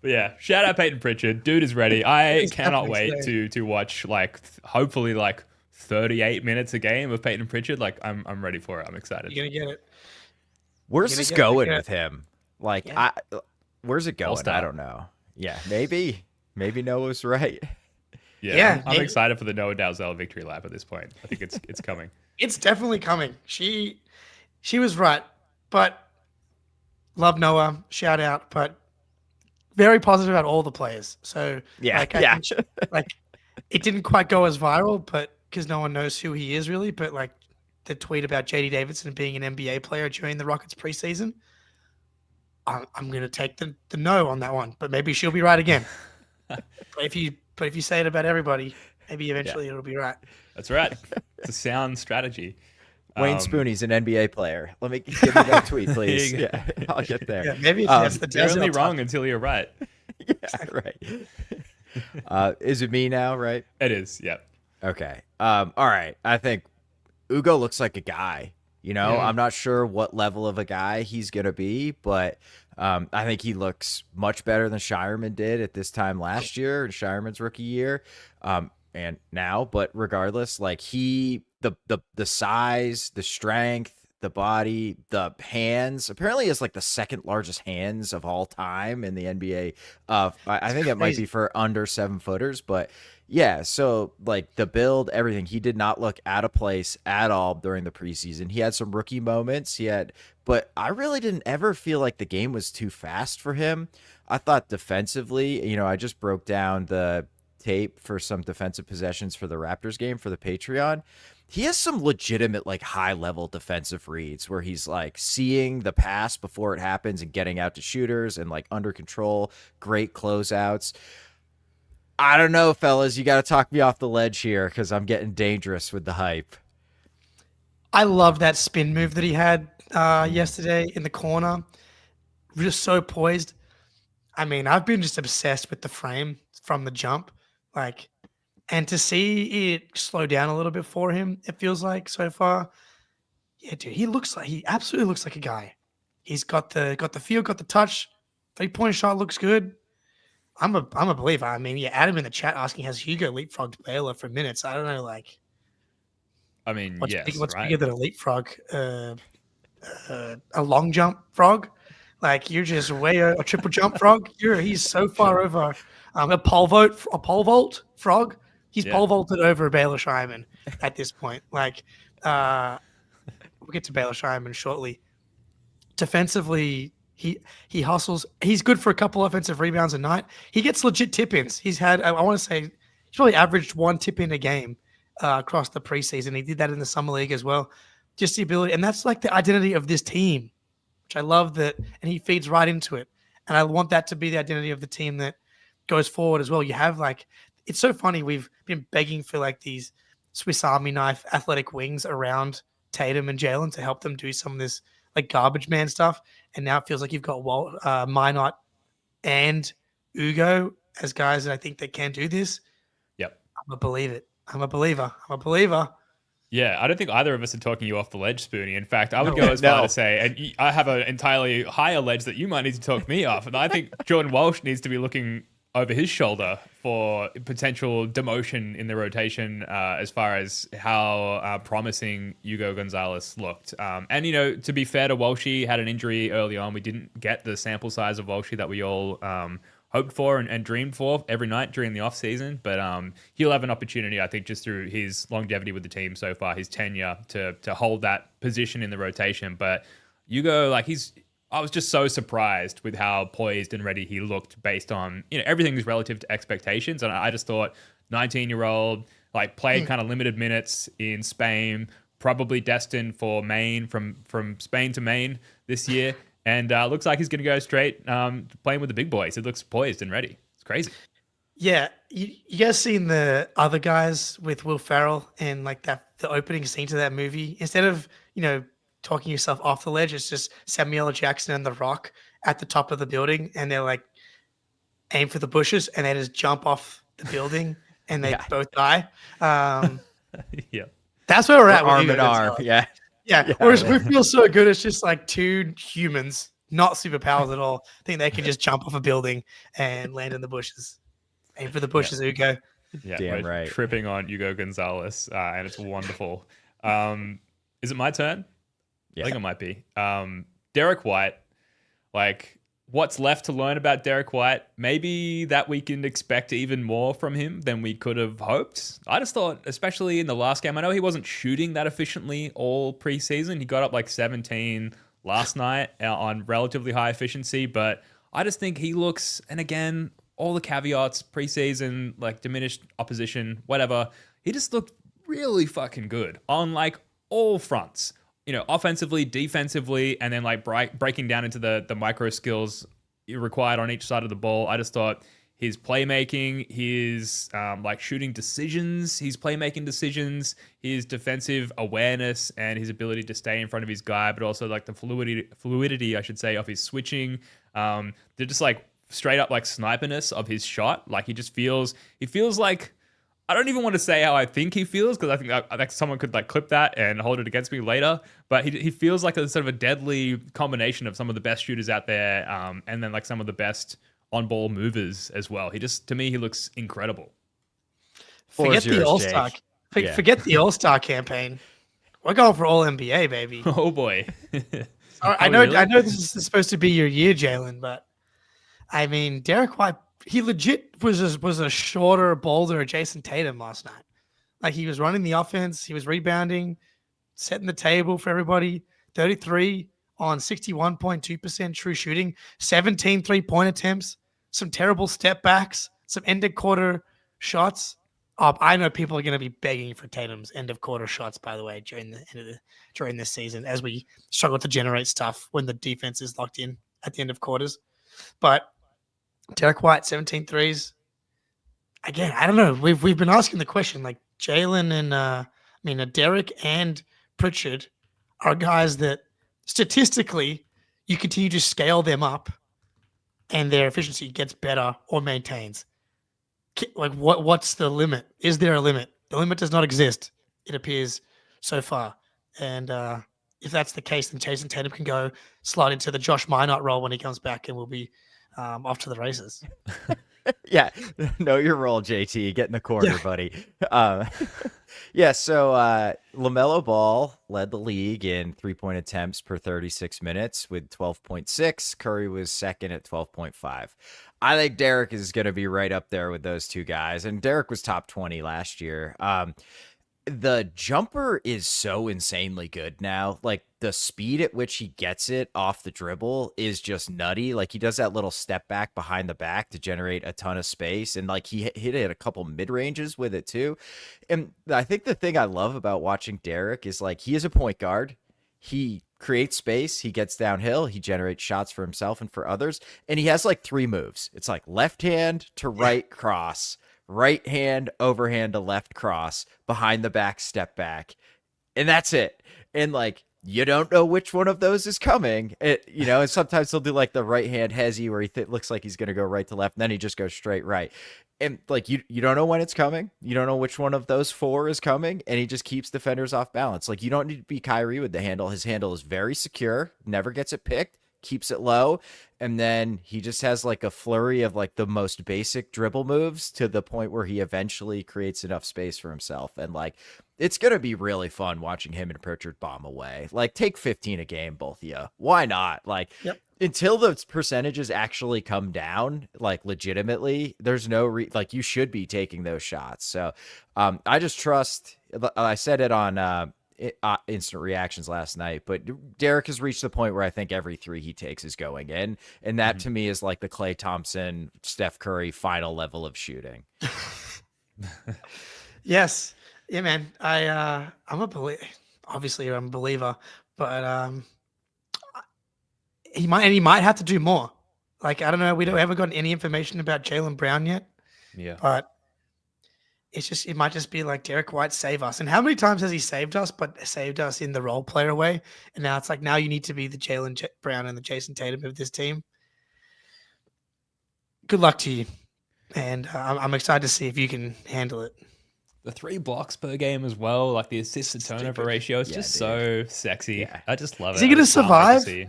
But yeah, shout out Peyton Pritchard. Dude is ready. I cannot wait to watch hopefully 38 minutes a game of Peyton Pritchard. Like I'm ready for it. I'm excited. You're gonna get it. Where's this going it. with him? Where's it going? All-star. I don't know. Yeah, maybe Noah's right. Yeah, I'm excited for the Noah Dalzell victory lap at this point. I think it's coming. It's definitely coming. She was right, but love Noah. Shout out, but very positive about all the players. So I think, it didn't quite go as viral, but because no one knows who he is really. But the tweet about JD Davidson being an NBA player during the Rockets preseason, I'm gonna take the no on that one. But maybe she'll be right again. But if you say it about everybody, maybe eventually it'll be right. That's right. It's a sound strategy. Wayne Spooney's an NBA player. Let me give me that tweet, please. Yeah, I'll get there. Yeah, maybe it's the You're only wrong until you're right. Yeah, right. Is it me now, right? It is, yeah. Okay. All right. I think Hugo looks like a guy. I'm not sure what level of a guy he's going to be, but I think he looks much better than Scheierman did at this time last year, Scheierman's rookie year, and now. But regardless, the size, the strength, the body, the hands, apparently is the second largest hands of all time in the NBA. I think it might be for under 7-footers, but yeah. So the build, everything, he did not look out of place at all during the preseason. He had some rookie moments. But I really didn't ever feel like the game was too fast for him. I thought defensively, I just broke down the tape for some defensive possessions for the Raptors game for the Patreon. He has some legitimate high level defensive reads where he's seeing the pass before it happens and getting out to shooters and under control, great closeouts. I don't know, fellas, you got to talk me off the ledge here because I'm getting dangerous with the hype. I love that spin move that he had yesterday in the corner. Just so poised. I mean, I've been just obsessed with the frame from the jump. And to see it slow down a little bit for him, it feels like so far. Yeah, dude, he absolutely looks like a guy. He's got the feel, got the touch. 3-point shot looks good. I'm a believer. I mean, Adam in the chat asking, has Hugo leapfrogged Baylor for minutes? I don't know, I mean, what's right? bigger than a leapfrog? A long jump frog? You're just a triple jump frog. He's so far over a pole vault frog. He's pole vaulted over Baylor Scheierman at this point. We'll get to Baylor Scheierman shortly. Defensively, he hustles. He's good for a couple offensive rebounds a night. He gets legit tip-ins. He's had, I want to say, he's probably averaged 1 tip-in a game across the preseason. He did that in the summer league as well. Just the ability, and that's the identity of this team, which I love that, and he feeds right into it. And I want that to be the identity of the team that goes forward as well. You have it's so funny. We've been begging for these Swiss Army knife athletic wings around Tatum and Jalen to help them do some of this garbage man stuff. And now it feels like you've got Minot and Hugo as guys that I think that can do this. Yep. I'm a believer. Yeah, I don't think either of us are talking you off the ledge, Spoonie. In fact, I would go as far to say, and I have an entirely higher ledge that you might need to talk me off. And I think Jordan Walsh needs to be looking over his shoulder for potential demotion in the rotation as far as how promising Hugo Gonzalez looked. And, to be fair to Walshy, had an injury early on. We didn't get the sample size of Walshy that we all hoped for and dreamed for every night during the offseason. But he'll have an opportunity, I think, just through his longevity with the team so far, his tenure, to hold that position in the rotation. But Hugo, I was just so surprised with how poised and ready he looked based on, everything is relative to expectations. And I just thought 19-year-old, played kind of limited minutes in Spain, probably destined for Maine, from Spain to Maine this year. And looks like he's going to go straight playing with the big boys. It looks poised and ready. It's crazy. Yeah. You guys seen the other guys with Will Ferrell and the opening scene to that movie? Instead of, talking yourself off the ledge. It's just Samuel L. Jackson and The Rock at the top of the building, and they're like aim for the bushes, and they just jump off the building, and they both die. Yeah. That's where we're at. With Arm Hugo in arm. Gonzalez. Yeah. Yeah. Whereas we feel so good. It's just like two humans, not superpowers at all. I think they can just jump off a building and land in the bushes. Aim for the bushes, Hugo. Yeah, Damn we're right. tripping on Hugo Gonzalez, and it's wonderful. Is it my turn? Yeah. I think it might be. Derrick White, like, what's left to learn about Derrick White? Maybe that we can expect even more from him than we could have hoped. I just thought, especially in the last game, I know he wasn't shooting that efficiently all preseason. He got up like 17 last night on relatively high efficiency, but I just think he looks, and again, all the caveats, preseason, like diminished opposition, whatever, he just looked really fucking good on like all fronts. You know, offensively, defensively, and then like breaking down into the micro skills required on each side of the ball. I just thought his playmaking, his like shooting decisions, his playmaking decisions, his defensive awareness, and his ability to stay in front of his guy, but also like the fluidity, I should say, of his switching. They're just like straight up like sniperness of his shot. Like he feels like, I don't even want to say how I think he feels, because I think someone could like clip that and hold it against me later. But he feels like a sort of a deadly combination of some of the best shooters out there, and then like some of the best on-ball movers as well. To me, he looks incredible. Forget the All-Star. Forget the All-Star campaign. We're going for All NBA, baby. Oh boy. I know this is supposed to be your year, Jalen, but I mean, Derrick White, he legit was a shorter, bolder Jason Tatum last night. Like, he was running the offense, he was rebounding, setting the table for everybody. 33 on 61.2% true shooting, 17 three-point attempts, some terrible step backs, some end of quarter shots. I know people are going to be begging for Tatum's end of quarter shots, by the way, during this season, as we struggle to generate stuff when the defense is locked in at the end of quarters. But Derrick White, 17 threes. Again, I don't know. We've been asking the question, like Jalen and Derrick and Pritchard are guys that statistically you continue to scale them up and their efficiency gets better or maintains. Like, what's the limit? Is there a limit? The limit does not exist, it appears, so far. And if that's the case, then Jason Tatum can go slide into the Josh Minot role when he comes back, and we'll be off to the races. Yeah, know your role, JT. Get in the corner, buddy. So LaMelo Ball led the league in 3-point attempts per 36 minutes with 12.6. Curry was second at 12.5. I think Derrick is going to be right up there with those two guys, and Derrick was top 20 last year. The jumper is so insanely good now. Like, the speed at which he gets it off the dribble is just nutty. Like, he does that little step back behind the back to generate a ton of space. And like, he hit it a couple mid-ranges with it too. And I think the thing I love about watching Derrick is, like, he is a point guard. He creates space. He gets downhill. He generates shots for himself and for others. And he has like 3 moves. It's like left hand to right cross, right hand overhand to left cross, behind the back step back, and that's it. And like, you don't know which one of those is coming. And sometimes he'll do like the right hand hezzy where he looks like he's going to go right to left, and then he just goes straight right. And like, you don't know when it's coming. You don't know which one of those 4 is coming, and he just keeps defenders off balance. Like, you don't need to be Kyrie with the handle. His handle is very secure, never gets it picked, keeps it low, and then he just has like a flurry of like the most basic dribble moves to the point where he eventually creates enough space for himself. And like, it's going to be really fun watching him and Pritchard bomb away. Like, take 15 a game, both of you. Why not? Like, until the percentages actually come down, like, legitimately, there's no like, you should be taking those shots. So I just trust. I said it on instant reactions last night, but Derrick has reached the point where I think every 3 he takes is going in, and that to me is like the Klay Thompson, Steph Curry final level of shooting. Yes, yeah, man. I'm a believer. Obviously, I'm a believer, but he might have to do more. Like, I don't know. We haven't gotten any information about Jaylen Brown yet. Yeah, but it might just be like Derrick White save us. And how many times has he saved us, but saved us in the role player way? And now it's like, now you need to be the Jaylen Brown and the Jason Tatum of this team. Good luck to you. And I'm excited to see if you can handle it. The 3 blocks per game as well, like the assist to turnover ratio, it's just so sexy. Yeah. I just love it. Is he going to survive? see.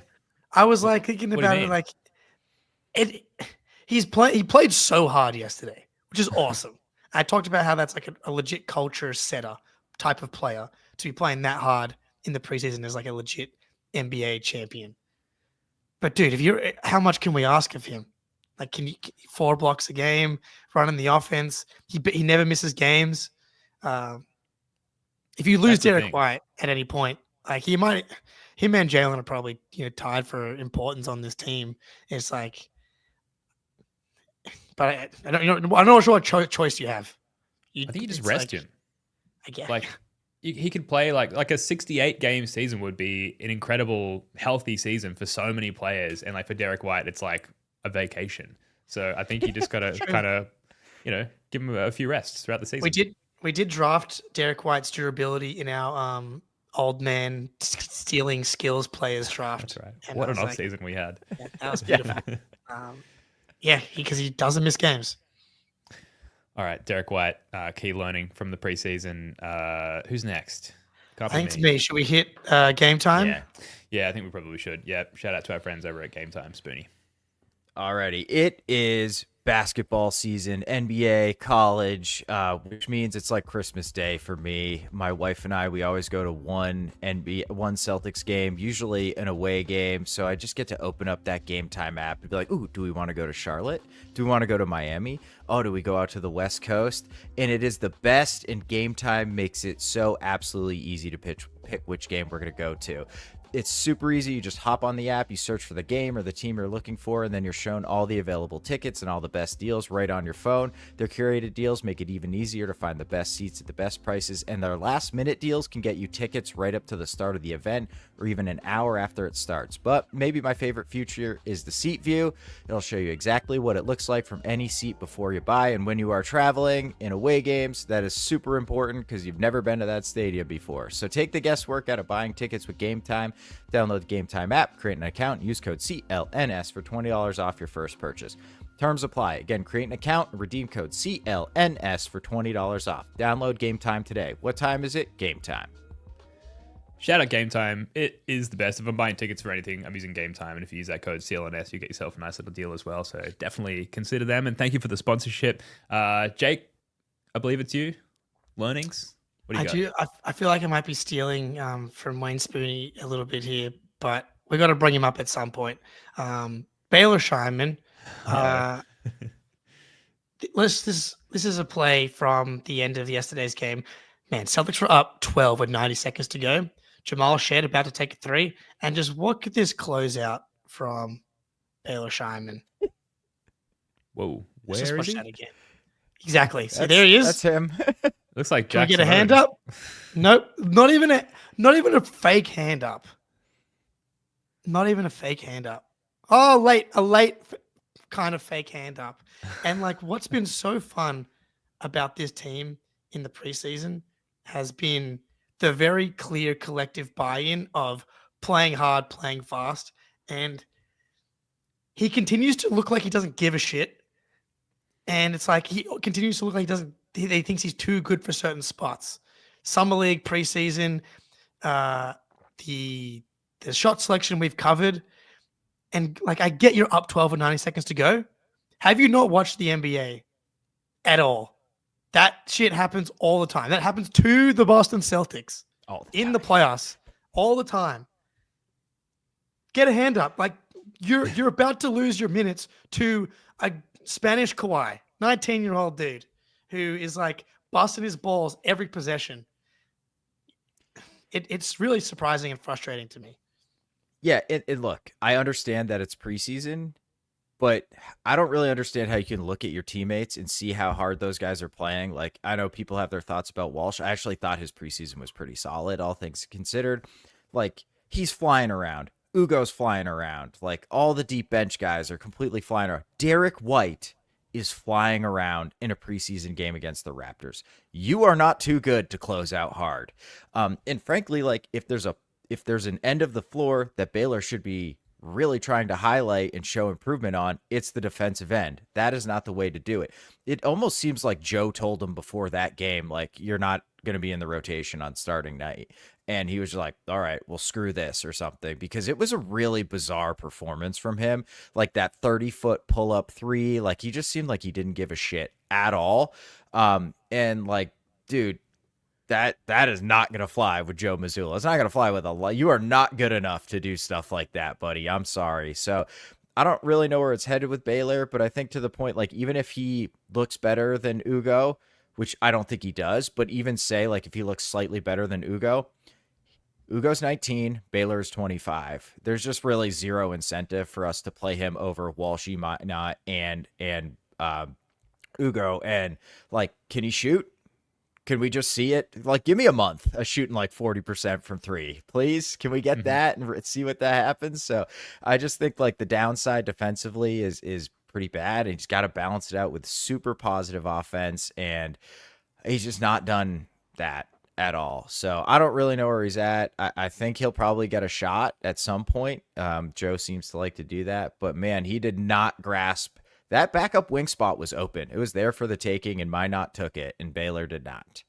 I was like thinking What do you about it, mean? like he played so hard yesterday, which is awesome. I talked about how that's like a legit culture setter type of player to be playing that hard in the preseason as like a legit NBA champion. But dude, how much can we ask of him? Like, can you 4 blocks a game, running the offense? He never misses games. If you lose That's the Derrick thing. White at any point, like him and Jaylen are probably tied for importance on this team. It's like, but I'm not sure what choice you have. I think you just it's rest like- him. I guess. Like he could play like a 68 game season would be an incredible healthy season for so many players, and like for Derrick White it's like a vacation. So I think you just gotta kind of give him a few rests throughout the season. We did draft Derrick White's durability in our old man stealing skills players draft. That's right. And What I an was off like, season we had. that was beautiful. Because he doesn't miss games. All right, Derrick White, key learning from the preseason. Who's next? I think it's me. Should we hit game time? Yeah, I think we probably should. Yeah, shout out to our friends over at Game Time, Spoonie. Alrighty, it is basketball season, NBA, college, which means it's like Christmas Day for me. My wife and I, we always go to one Celtics game, usually an away game. So I just get to open up that Game Time app and be like, ooh, do we want to go to Charlotte? Do we want to go to Miami? Oh, do we go out to the West Coast? And it is the best, and Game Time makes it so absolutely easy to pick which game we're going to go to. It's super easy. You just hop on the app, you search for the game or the team you're looking for, and then you're shown all the available tickets and all the best deals right on your phone. Their curated deals make it even easier to find the best seats at the best prices, and their last-minute deals can get you tickets right up to the start of the event or even an hour after it starts. But maybe my favorite feature is the seat view. It'll show you exactly what it looks like from any seat before you buy, and when you are traveling in away games, that is super important because you've never been to that stadium before. So take the guesswork out of buying tickets with Game Time. Download the Game Time app, create an account, and use code CLNS for $20 off your first purchase. Terms apply. Again, create an account and redeem code CLNS for $20 off. Download Game Time today. What time is it? Game Time. Shout out Game Time. It is the best. If I'm buying tickets for anything, I'm using Game Time. And if you use that code CLNS, you get yourself a nice little deal as well. So definitely consider them. And thank you for the sponsorship. Jake, I believe it's you. Learnings? What do you got? I feel like I might be stealing from Wayne Spoonie a little bit here, but we got to bring him up at some point. Baylor Scheierman. This is a play from the end of yesterday's game. Man, Celtics were up 12 with 90 seconds to go. Jamal Shed about to take a 3, and just look at this closeout from Baylor Scheierman. Whoa, Let's just where watch is he? that again. Exactly. So there he is. That's him. Looks like Can we Jackson get a hand Owens. up? Nope. Not even a fake hand up. Not even a fake hand up. Oh, a late kind of fake hand up. And like, what's been so fun about this team in the preseason has been the very clear collective buy-in of playing hard, playing fast, and he continues to look like he doesn't give a shit. And it's like he continues to look like he thinks he's too good for certain spots. Summer League, preseason, the shot selection we've covered. And like, I get you're up 12 or 90 seconds to go. Have you not watched the NBA at all? That shit happens all the time. That happens to the Boston Celtics in the playoffs all the time. Get a hand up. Like, you're about to lose your minutes to a Spanish Kawhi, 19-year-old dude who is like busting his balls every possession. It's really surprising and frustrating to me. Yeah, look, I understand that it's preseason, but I don't really understand how you can look at your teammates and see how hard those guys are playing. Like, I know people have their thoughts about Walsh. I actually thought his preseason was pretty solid, all things considered. Like, he's flying around. Hugo's flying around. Like, all the deep bench guys are completely flying around. Derrick White is flying around in a preseason game against the Raptors. You are not too good to close out hard. And frankly, like if there's an end of the floor that Baylor should be really trying to highlight and show improvement on, it's the defensive end. That is not the way to do it. It almost seems like Joe told him before that game, like, you're not going to be in the rotation on starting night. And he was just like, all right, well, screw this or something, because it was a really bizarre performance from him. Like that 30-foot pull-up three, like he just seemed like he didn't give a shit at all. And like, dude, that is not going to fly with Joe Mazzulla. It's not going to fly with you are not good enough to do stuff like that, buddy. I'm sorry. So I don't really know where it's headed with Baylor, but I think to the point, like, even if he looks better than Hugo, which I don't think he does, but even say, like, if he looks slightly better than Hugo's 19, Baylor is 25. There's just really zero incentive for us to play him over Walsh and Hugo. And like, can he shoot? Can we just see it? Like, give me a month of shooting like 40% from three, please. Can we get that and see what that happens? So I just think like the downside defensively is pretty bad. And he's got to balance it out with super positive offense. And he's just not done that at all. So I don't really know where he's at. I think he'll probably get a shot at some point. Joe seems to like to do that. But man, he did not grasp. That backup wing spot was open. It was there for the taking, and Minot took it, and Baylor did not.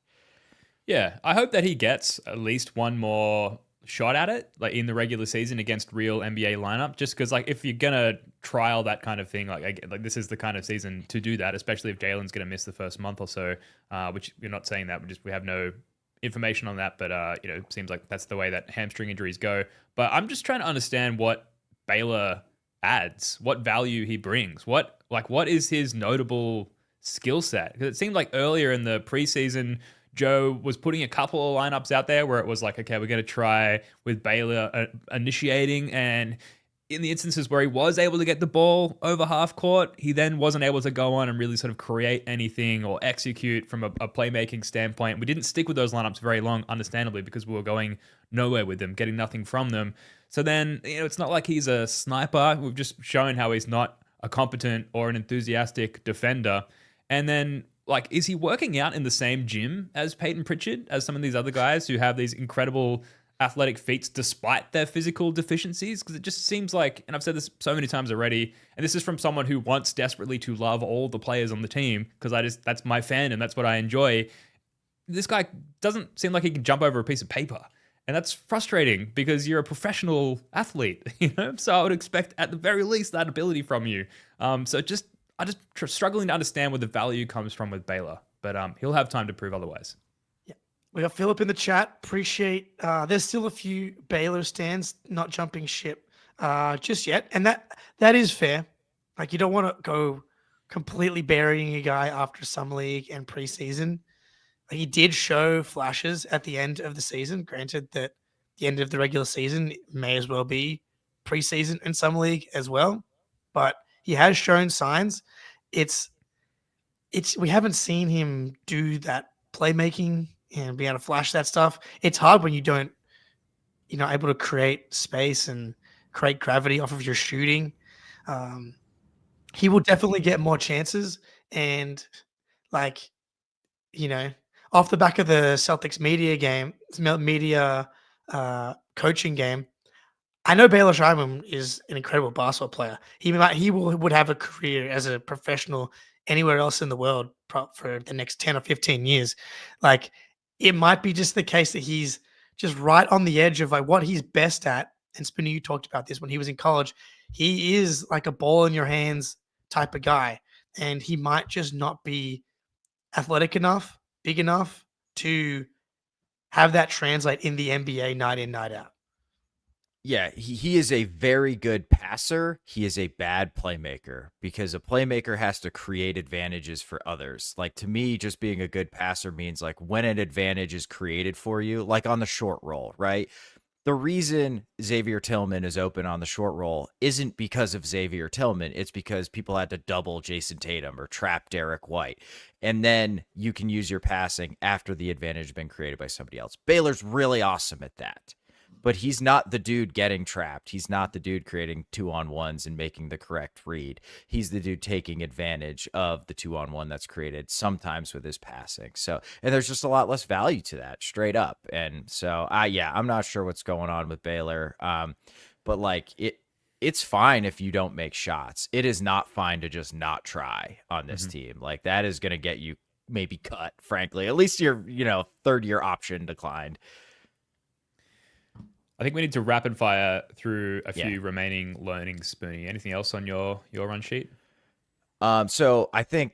Yeah, I hope that he gets at least one more shot at it, like in the regular season against real NBA lineup. Just because, like, if you're gonna trial that kind of thing, like this is the kind of season to do that, especially if Jalen's gonna miss the first month or so. Which we're not saying that, we have no information on that, but it seems like that's the way that hamstring injuries go. But I'm just trying to understand what Baylor adds, what value he brings, what is his notable skill set? Because it seemed like earlier in the preseason, Joe was putting a couple of lineups out there where it was like, okay, we're going to try with Baylor initiating, and in the instances where he was able to get the ball over half court, he then wasn't able to go on and really sort of create anything or execute from a playmaking standpoint. We didn't stick with those lineups very long, understandably, because we were going nowhere with them, getting nothing from them. So then, it's not like he's a sniper. We've just shown how he's not a competent or an enthusiastic defender. And then, like, is he working out in the same gym as Peyton Pritchard, as some of these other guys who have these incredible athletic feats despite their physical deficiencies? Because it just seems like, and I've said this so many times already, and this is from someone who wants desperately to love all the players on the team, because that's my fandom, that's what I enjoy. This guy doesn't seem like he can jump over a piece of paper. And that's frustrating because you're a professional athlete, So I would expect at the very least that ability from you. I'm just struggling to understand where the value comes from with Baylor, but he'll have time to prove otherwise. Yeah, we got Philip in the chat. Appreciate. There's still a few Baylor stands not jumping ship just yet, and that is fair. Like, you don't want to go completely burying a guy after summer league and preseason. He did show flashes at the end of the season. Granted that the end of the regular season may as well be preseason and summer league as well, but he has shown signs. We haven't seen him do that playmaking and be able to flash that stuff. It's hard when you don't, able to create space and create gravity off of your shooting. He will definitely get more chances, and off the back of the Celtics media coaching game, I know Baylor Scheierman is an incredible basketball player. He would have a career as a professional anywhere else in the world for the next 10 or 15 years. Like, it might be just the case that he's just right on the edge of like what he's best at. And Spinner, you talked about this when he was in college. He is like a ball in your hands type of guy, and he might just not be athletic enough, big enough to have that translate in the NBA night in, night out. Yeah, he is a very good passer. He is a bad playmaker, because a playmaker has to create advantages for others. Like, to me, just being a good passer means like when an advantage is created for you, like on the short roll, right? The reason Xavier Tillman is open on the short roll isn't because of Xavier Tillman. It's because people had to double Jason Tatum or trap Derrick White. And then you can use your passing after the advantage has been created by somebody else. Baylor's really awesome at that. but he's not the dude getting trapped. He's not the dude creating 2-on-1s and making the correct read. He's the dude taking advantage of the 2-on-1 that's created sometimes with his passing. So, and there's just a lot less value to that straight up. And so, I'm not sure what's going on with Baylor. But like it's fine if you don't make shots. It is not fine to just not try on this team. Like that is going to get you maybe cut, frankly. At least your, third year option declined. I think we need to rapid fire through a few remaining learnings, Spoonie. Anything else on your run sheet? So I think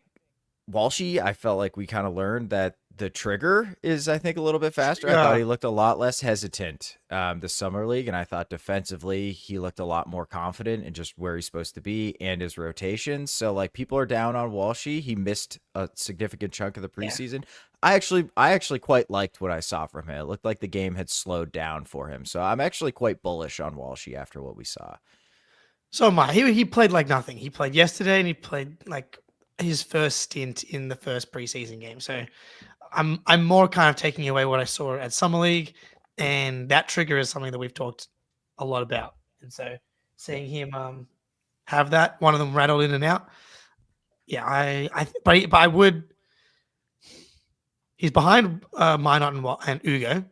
Walshy, I felt like we kind of learned that the trigger is, I think, a little bit faster. I thought he looked a lot less hesitant this summer league, and I thought defensively he looked a lot more confident in just where he's supposed to be and his rotations. So like people are down on Walshy. He missed a significant chunk of the preseason. I actually quite liked what I saw from him. It looked like the game had slowed down for him. So I'm actually quite bullish on Walshy after what we saw. So am I. He played like nothing. He played yesterday, and he played like his first stint in the first preseason game. So I'm more kind of taking away what I saw at Summer League, and that trigger is something that we've talked a lot about. And so seeing him have that, one of them rattled in and out. Yeah, but I would. He's behind Minot and Hugo.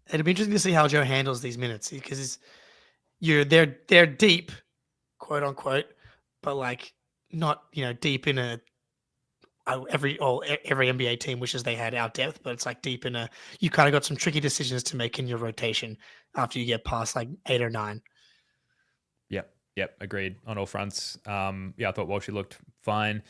It'd be interesting to see how Joe handles these minutes because they're deep, quote unquote, but like not deep in every NBA team wishes they had our depth, but it's like deep in you kind of got some tricky decisions to make in your rotation after you get past like 8 or 9. Yep, agreed on all fronts. I thought Walsh looked fine.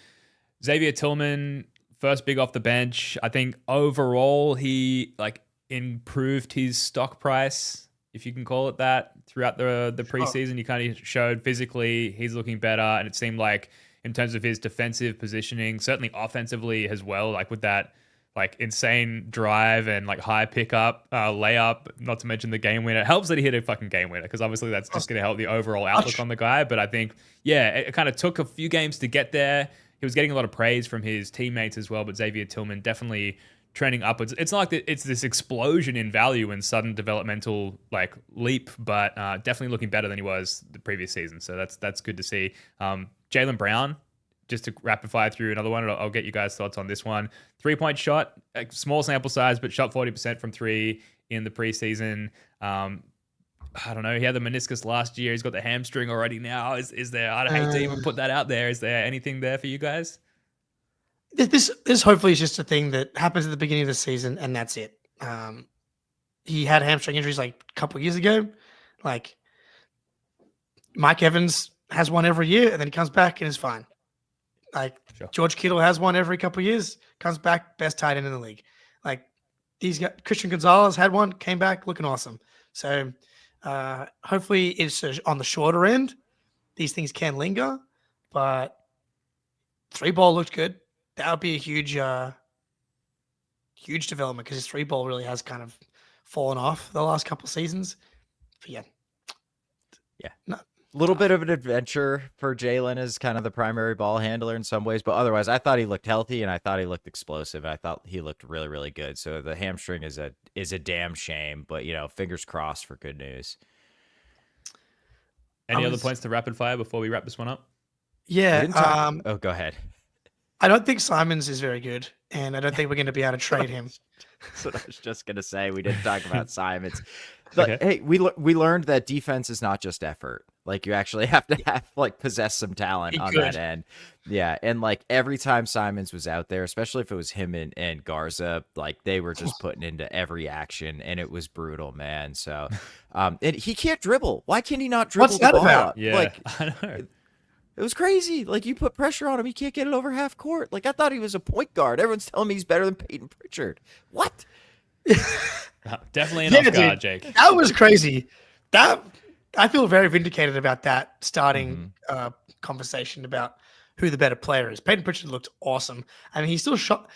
Xavier Tillman, first big off the bench. I think overall he like improved his stock price, if you can call it that, throughout the preseason. You kind of showed physically he's looking better, and it seemed like in terms of his defensive positioning, certainly offensively as well, like with that like insane drive and like high pickup, layup, not to mention the game winner. It helps that he hit a fucking game winner because obviously that's just going to help the overall outlook on the guy. But I think, it kind of took a few games to get there. He was getting a lot of praise from his teammates as well, but Xavier Tillman definitely trending upwards. It's not like it's this explosion in value and sudden developmental like leap, but definitely looking better than he was the previous season. So that's good to see. Jaylen Brown, just to rapid fire through another one, I'll get you guys' thoughts on this one. 3-point shot, small sample size, but shot 40% from 3 in the preseason. I don't know. He had the meniscus last year. He's got the hamstring already now. Is there? I'd hate to even put that out there. Is there anything there for you guys? This hopefully is just a thing that happens at the beginning of the season, and that's it. He had hamstring injuries like a couple of years ago. Like Mike Evans has one every year, and then he comes back and is fine. Like Sure. George Kittle has one every couple of years, comes back, best tight end in the league. Like these guys, Christian Gonzalez had one, came back looking awesome. So hopefully it's on the shorter end. These things can linger, but 3-ball looked good. That would be a huge development because his 3-ball really has kind of fallen off the last couple of seasons. But yeah. A little bit of an adventure for Jaylen as kind of the primary ball handler in some ways, but otherwise I thought he looked healthy and I thought he looked explosive. I thought he looked really, really good. So the hamstring is a damn shame, but fingers crossed for good news. Any other points to rapid fire before we wrap this one up? Yeah. Go ahead. I don't think Simons is very good, and I don't think we're going to be able to trade him. That's what I was just going to say. We didn't talk about Simons. Okay. Hey, we learned that defense is not just effort. Like you actually have to possess some talent on that end. Yeah. And like every time Simons was out there, especially if it was him and Garza, like they were just putting into every action and it was brutal, man. So, and he can't dribble. Why can't he not dribble? What's that the ball? about? Yeah, Like, I know. it was crazy. Like you put pressure on him. He can't get it over half court. Like I thought he was a point guard. Everyone's telling me he's better than Peyton Pritchard. What? Definitely an off guard, Jake. That was crazy. I feel very vindicated about that starting conversation about who the better player is. Peyton Pritchard looked awesome. I mean, he still shot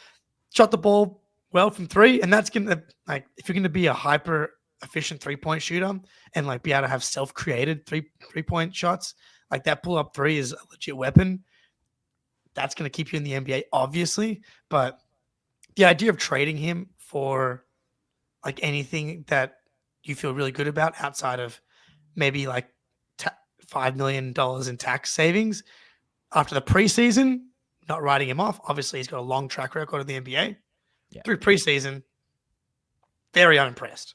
the ball well from 3, and that's gonna if you're gonna be a hyper efficient 3-point shooter and like be able to have self-created three-point shots, like that pull-up 3 is a legit weapon. That's gonna keep you in the NBA, obviously, but the idea of trading him for like anything that you feel really good about outside of maybe like $5 million in tax savings after the preseason, not writing him off. Obviously, he's got a long track record of the NBA. Yeah. Through preseason, very unimpressed.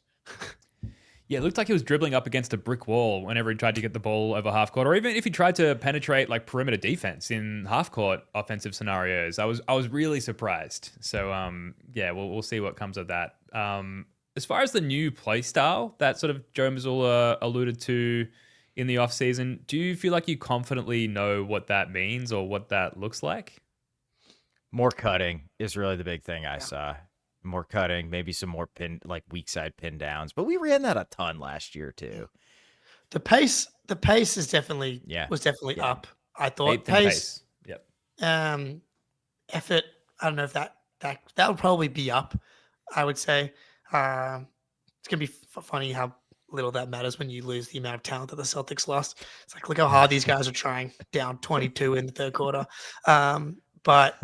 Yeah, it looked like he was dribbling up against a brick wall whenever he tried to get the ball over half court, or even if he tried to penetrate like perimeter defense in half court offensive scenarios. I was really surprised. So yeah, we'll see what comes of that. As far as the new play style that sort of Joe Mazzulla alluded to in the offseason, do you feel like you confidently know what that means or what that looks like? More cutting is really the big thing I saw. More cutting, maybe some more weak side pin downs, but we ran that a ton last year too. The pace is definitely up. I thought pace. Yep. Effort. I don't know if that would probably be up. I would say it's gonna be funny how little that matters when you lose the amount of talent that the Celtics lost. It's like, look how hard these guys are trying, down 22 in the third quarter. But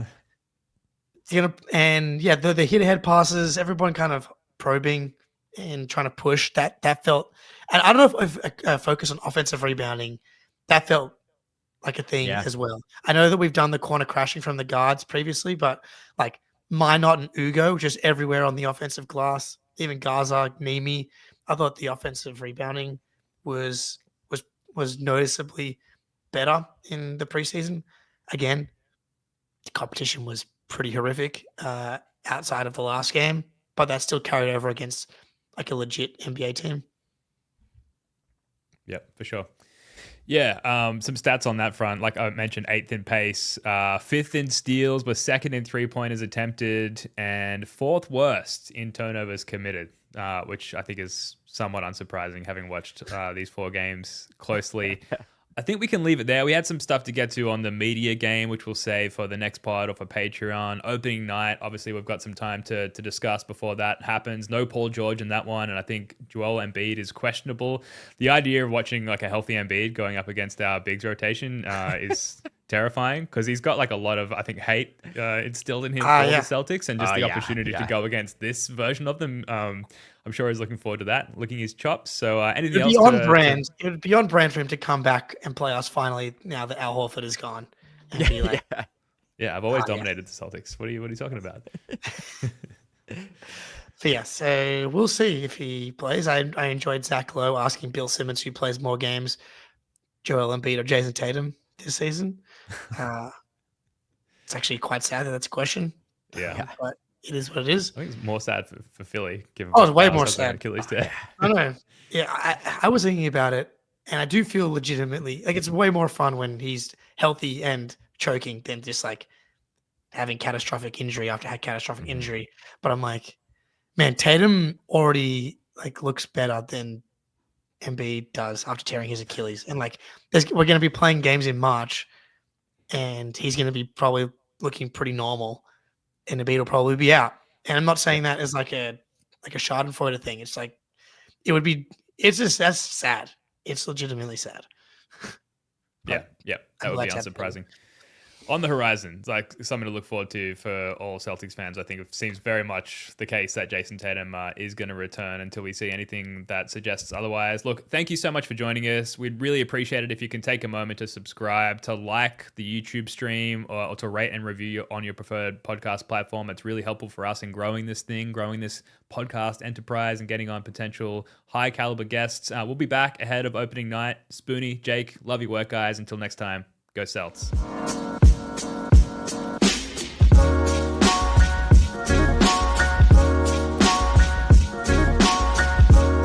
the hit ahead passes, everyone kind of probing and trying to push. That felt, and I don't know if a focus on offensive rebounding, that felt like a thing as well. I know that we've done the corner crashing from the guards previously, but like Minot and Hugo just everywhere on the offensive glass, even Garza, Nimi. I thought the offensive rebounding was noticeably better in the preseason. Again, the competition was pretty horrific outside of the last game, but that still carried over against like a legit NBA team. Yep, for sure. Yeah, some stats on that front. Like I mentioned, 8th in pace, 5th in steals, but 2nd in three-pointers attempted, and 4th worst in turnovers committed, which I think is somewhat unsurprising having watched these 4 games closely. I think we can leave it there. We had some stuff to get to on the media game, which we'll save for the next pod or for Patreon. Opening night, obviously, we've got some time to discuss before that happens. No Paul George in that one, and I think Joel Embiid is questionable. The idea of watching like a healthy Embiid going up against our bigs rotation is terrifying because he's got like a lot of, I think, hate instilled in him for the Celtics, and just the opportunity to go against this version of them. I'm sure he's looking forward to that, licking his chops. So anything else? It would be on brand for him to come back and play us finally now that Al Horford is gone. And be like, yeah, I've always dominated the Celtics. What are you talking about? But yeah, so we'll see if he plays. I enjoyed Zach Lowe asking Bill Simmons who plays more games, Joel Embiid or Jason Tatum this season. It's actually quite sad that that's a question. Yeah. But it is what it is. I think it's more sad for Philly. Given it's way more sad. Achilles day. I don't know. Yeah, I was thinking about it, and I do feel legitimately like it's way more fun when he's healthy and choking than just like having catastrophic injury after catastrophic injury. But I'm like, man, Tatum already like looks better than Embiid does after tearing his Achilles, and like we're going to be playing games in March, and he's going to be probably looking pretty normal. And Embiid will probably be out. And I'm not saying that as like a Schadenfreude thing. It's like it's just that's sad. It's legitimately sad. Yeah. That would be unsurprising. On the horizon, like something to look forward to for all Celtics fans. I think it seems very much the case that Jason Tatum is going to return until we see anything that suggests otherwise. Look, thank you so much for joining us. We'd really appreciate it if you can take a moment to subscribe, to like the YouTube stream, or to rate and review on your preferred podcast platform. It's really helpful for us in growing this podcast enterprise and getting on potential high caliber guests. We'll be back ahead of opening night. Spoonie, Jake, love your work, guys. Until next time, go Celts.